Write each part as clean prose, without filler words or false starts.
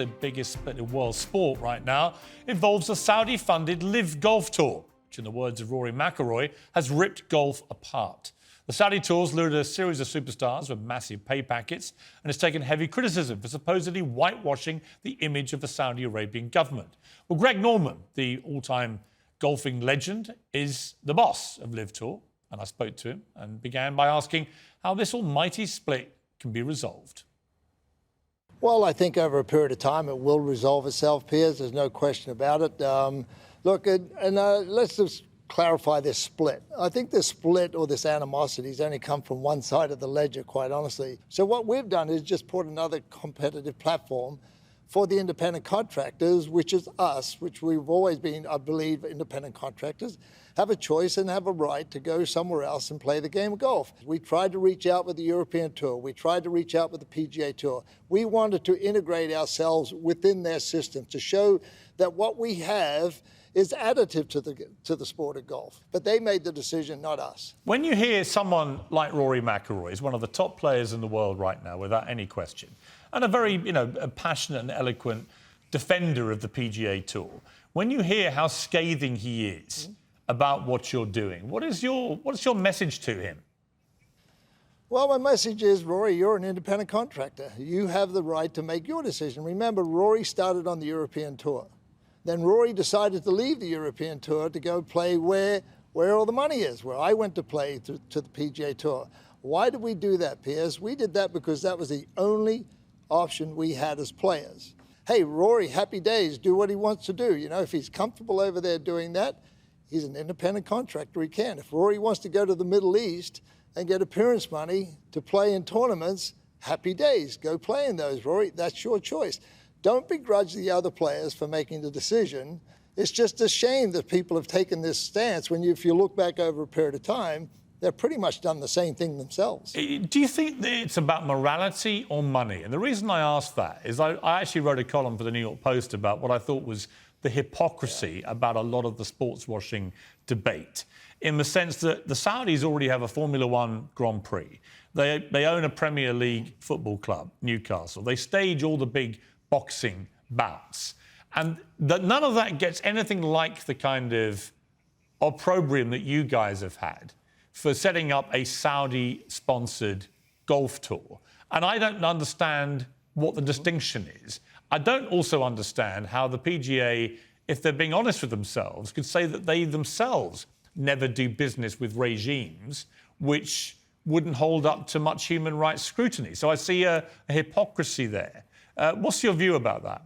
The biggest split in world sport right now involves a Saudi-funded LIV Golf Tour, which, in the words of Rory McIlroy, has ripped golf apart. The Saudi Tour's lured a series of superstars with massive pay packets and has taken heavy criticism for supposedly whitewashing the image of the Saudi Arabian government. Well, Greg Norman, the all-time golfing legend, is the boss of LIV Tour, and I spoke to him and began by asking how this almighty split can be resolved. Well, I think over a period of time it will resolve itself, Piers. There's no question about it. Let's just clarify this split. I think this split or this animosity has only come from one side of the ledger, quite honestly. So what we've done is just put another competitive platform for the independent contractors, which is us, which we've always been, I believe, independent contractors, have a choice and have a right to go somewhere else and play the game of golf. We tried to reach out with the European Tour. We tried to reach out with the PGA Tour. We wanted to integrate ourselves within their system to show that what we have is additive to the sport of golf. But they made the decision, not us. When you hear someone like Rory McIlroy, is one of the top players in the world right now, without any question, and a very, a passionate and eloquent defender of the PGA Tour, when you hear how scathing he is about what you're doing, what's your message to him? Well, my message is, Rory, you're an independent contractor. You have the right to make your decision. Remember, Rory started on the European Tour. Then Rory decided to leave the European Tour to go play where all the money is, where I went to play to the PGA Tour. Why did we do that, Piers? We did that because that was the only option we had as players. Hey, Rory, happy days, do what he wants to do. If he's comfortable over there doing that, he's an independent contractor, he can. If Rory wants to go to the Middle East and get appearance money to play in tournaments, happy days, go play in those, Rory, that's your choice. Don't begrudge the other players for making the decision. It's just a shame that people have taken this stance when if you look back over a period of time, they've pretty much done the same thing themselves. Do you think that it's about morality or money? And the reason I ask that is I actually wrote a column for the New York Post about what I thought was the hypocrisy about a lot of the sports washing debate, in the sense that the Saudis already have a Formula One Grand Prix. They own a Premier League football club, Newcastle. They stage all the big boxing bouts. And none of that gets anything like the kind of opprobrium that you guys have had for setting up a Saudi-sponsored golf tour. And I don't understand what the distinction is. I don't also understand how the PGA, if they're being honest with themselves, could say that they themselves never do business with regimes which wouldn't hold up to much human rights scrutiny. So I see a hypocrisy there. What's your view about that?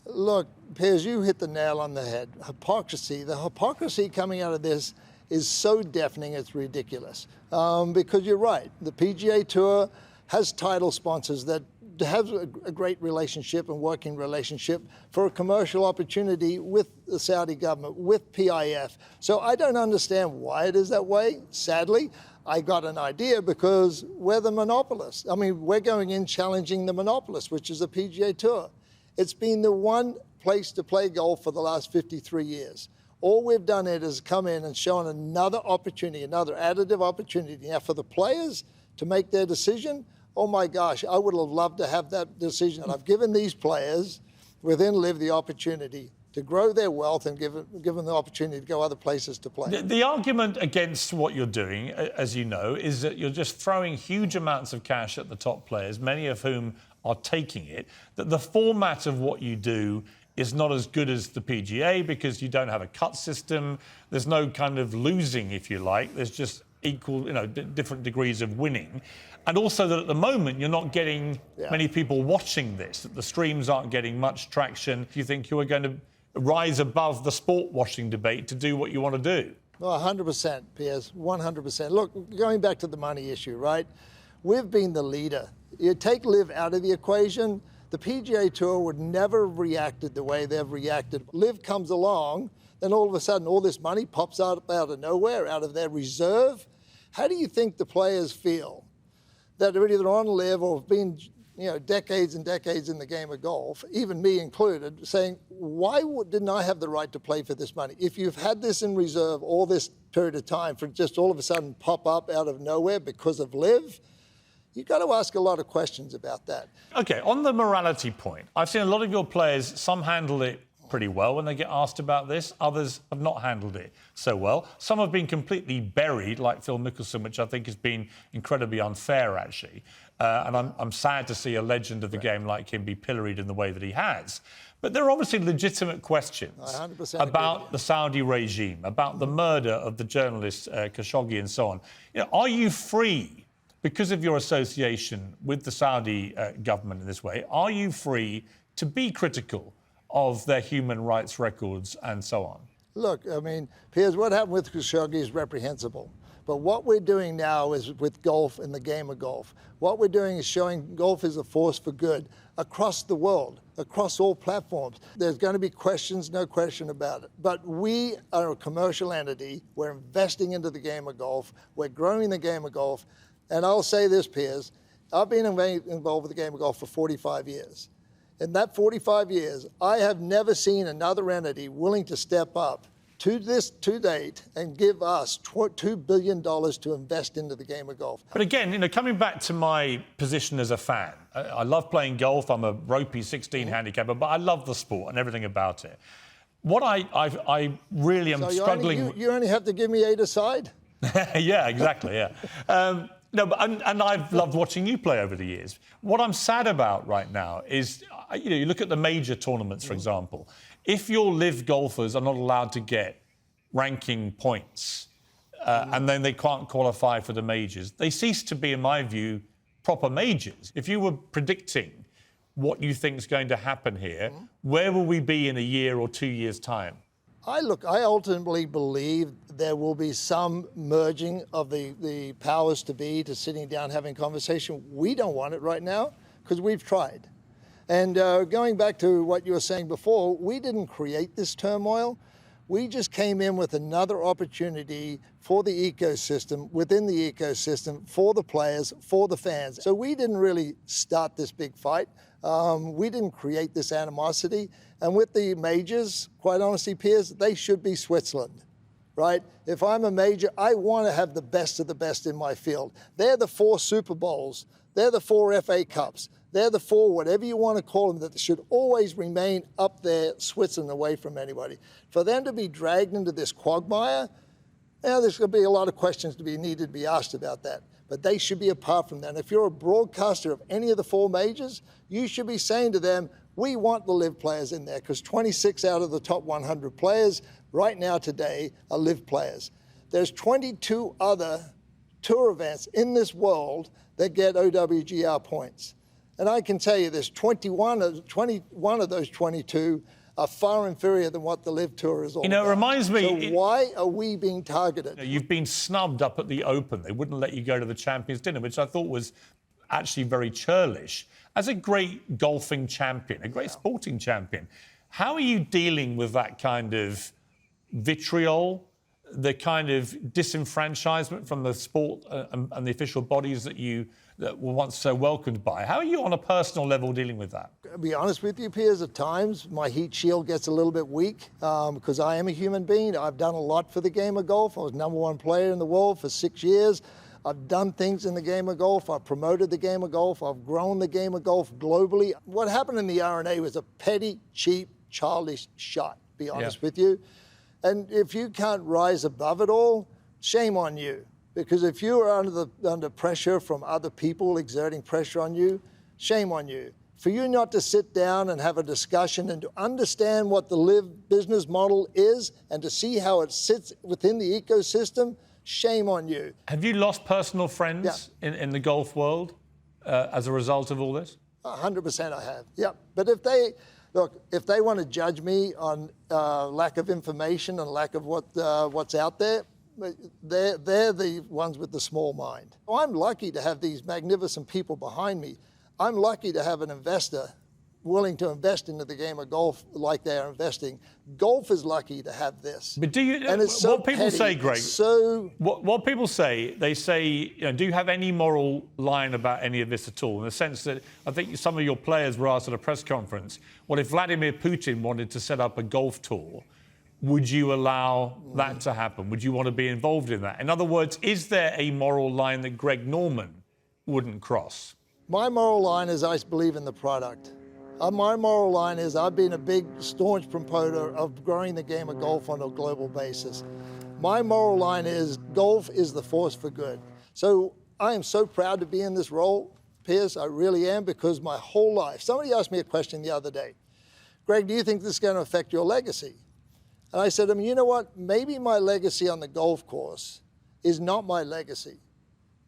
Look, Piers, you hit the nail on the head. Hypocrisy. The hypocrisy coming out of this is so deafening, it's ridiculous. Because you're right, the PGA Tour has title sponsors that have a great relationship and working relationship for a commercial opportunity with the Saudi government, with PIF. So I don't understand why it is that way. Sadly, I got an idea because we're the monopolists. I mean, we're going in challenging the monopolist, which is the PGA Tour. It's been the one place to play golf for the last 53 years. All we've done is come in and shown another opportunity, another additive opportunity. Now, for the players to make their decision, oh my gosh, I would have loved to have that decision. And I've given these players within LIV the opportunity to grow their wealth and give them the opportunity to go other places to play. The argument against what you're doing, as you know, is that you're just throwing huge amounts of cash at the top players, many of whom are taking it, that the format of what you do is not as good as the PGA because you don't have a cut system. There's no kind of losing, if you like. There's just equal, different degrees of winning. And also that at the moment, you're not getting many people watching this, that the streams aren't getting much traction. Do you think you are going to rise above the sport washing debate to do what you want to do? Well, 100%, Piers, 100%. Look, going back to the money issue, right? We've been the leader. You take LIV out of the equation, the PGA Tour would never have reacted the way they've reacted. LIV comes along, then all of a sudden all this money pops out of nowhere, out of their reserve. How do you think the players feel that are either on LIV or have been decades and decades in the game of golf, even me included, saying, why didn't I have the right to play for this money? If you've had this in reserve all this period of time for just all of a sudden pop up out of nowhere because of LIV, You've got to ask a lot of questions about that. OK, on the morality point, I've seen a lot of your players, some handle it pretty well when they get asked about this. Others have not handled it so well. Some have been completely buried, like Phil Mickelson, which I think has been incredibly unfair, actually. And I'm sad to see a legend of the game like him be pilloried in the way that he has. But there are obviously legitimate questions about the Saudi regime, about the murder of the journalist Khashoggi and so on. You know, are you free, because of your association with the Saudi government in this way, are you free to be critical of their human rights records and so on? Look, I mean, Piers, what happened with Khashoggi is reprehensible. But what we're doing now is with golf and the game of golf. What we're doing is showing golf is a force for good across the world, across all platforms. There's going to be questions, no question about it. But we are a commercial entity. We're investing into the game of golf. We're growing the game of golf. And I'll say this, Piers, I've been involved with the game of golf for 45 years. In that 45 years, I have never seen another entity willing to step up to date and give us $2 billion to invest into the game of golf. But again, you know, coming back to my position as a fan, I love playing golf. I'm a ropey 16 handicapper, but I love the sport and everything about it. What I really am struggling... You only have to give me 8 aside? Yeah, exactly, yeah. No, but and I've loved watching you play over the years. What I'm sad about right now is, you know, you look at the major tournaments, for example. If your LIV golfers are not allowed to get ranking points and then they can't qualify for the majors, they cease to be, in my view, proper majors. If you were predicting what you think is going to happen here, where will we be in a year or 2 years' time? I ultimately believe there will be some merging of the powers to be to sitting down having conversation. We don't want it right now because we've tried. And going back to what you were saying before, we didn't create this turmoil. We just came in with another opportunity for the ecosystem, within the ecosystem, for the players, for the fans. So we didn't really start this big fight. We didn't create this animosity. And with the majors, quite honestly, Piers, they should be Switzerland, right? If I'm a major, I want to have the best of the best in my field. They're the 4 Super Bowls. They're the 4 FA Cups. They're the 4, whatever you want to call them, that should always remain up there, Switzerland, away from anybody. For them to be dragged into this quagmire, there's going to be a lot of questions needed to be asked about that. But they should be apart from that. And if you're a broadcaster of any of the 4 majors, you should be saying to them, we want the LIV players in there, because 26 out of the top 100 players right now today are LIV players. There's 22 other tour events in this world that get OWGR points. And I can tell you there's 21 of those 22 are far inferior than what the LIV Tour is all about. You know, it reminds me... So why are we being targeted? You've been snubbed up at the Open. They wouldn't let you go to the Champions Dinner, which I thought was actually very churlish. As a great golfing champion, a great sporting champion, how are you dealing with that kind of vitriol, the kind of disenfranchisement from the sport and the official bodies that were once so welcomed by? How are you on a personal level dealing with that? To be honest with you, Piers, at times my heat shield gets a little bit weak because I am a human being. I've done a lot for the game of golf. I was #1 player in the world for 6 years. I've done things in the game of golf. I've promoted the game of golf. I've grown the game of golf globally. What happened in the R&A was a petty, cheap, childish shot, to be honest with you. And if you can't rise above it all, shame on you. Because if you are under pressure from other people exerting pressure on you, shame on you. For you not to sit down and have a discussion and to understand what the LIV business model is and to see how it sits within the ecosystem, shame on you. Have you lost personal friends in the golf world as a result of all this? 100% I have, yep. But if they want to judge me on lack of information and lack of what's out there, they're the ones with the small mind. I'm lucky to have these magnificent people behind me. I'm lucky to have an investor willing to invest into the game of golf like they are investing. Golf is lucky to have this. But do you? And it's so what people petty, say, Greg? So what people say, they say, you know, do you have any moral line about any of this at all? In the sense that I think some of your players were asked at a press conference, well, if Vladimir Putin wanted to set up a golf tour, would you allow that to happen? Would you want to be involved in that? In other words, is there a moral line that Greg Norman wouldn't cross? My moral line is I believe in the product. My moral line is I've been a big, staunch promoter of growing the game of golf on a global basis. My moral line is golf is the force for good. So I am so proud to be in this role, Piers, I really am, because my whole life, somebody asked me a question the other day, Greg, do you think this is going to affect your legacy? And I said to him, you know what, maybe my legacy on the golf course is not my legacy.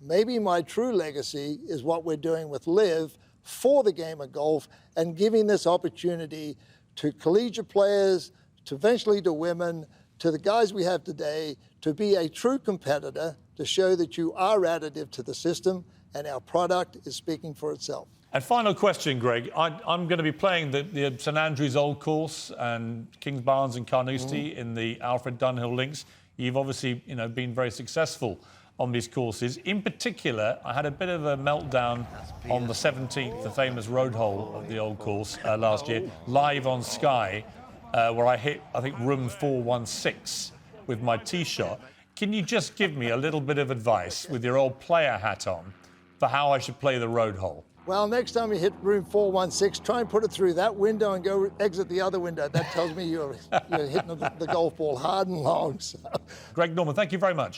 Maybe my true legacy is what we're doing with LIV for the game of golf and giving this opportunity to collegiate players, to eventually to women, to the guys we have today, to be a true competitor, to show that you are additive to the system and our product is speaking for itself. And final question, Greg. I'm going to be playing the St Andrews Old Course and Kings Barnes and Carnoustie in the Alfred Dunhill Links. You've obviously, been very successful on these courses. In particular, I had a bit of a meltdown on the 17th, the famous road hole of the Old Course last year, live on Sky, where I hit, I think, room 416 with my tee shot. Can you just give me a little bit of advice with your old player hat on for how I should play the road hole? Well, next time you hit room 416, try and put it through that window and go exit the other window. That tells me you're hitting the golf ball hard and long. So. Greg Norman, thank you very much.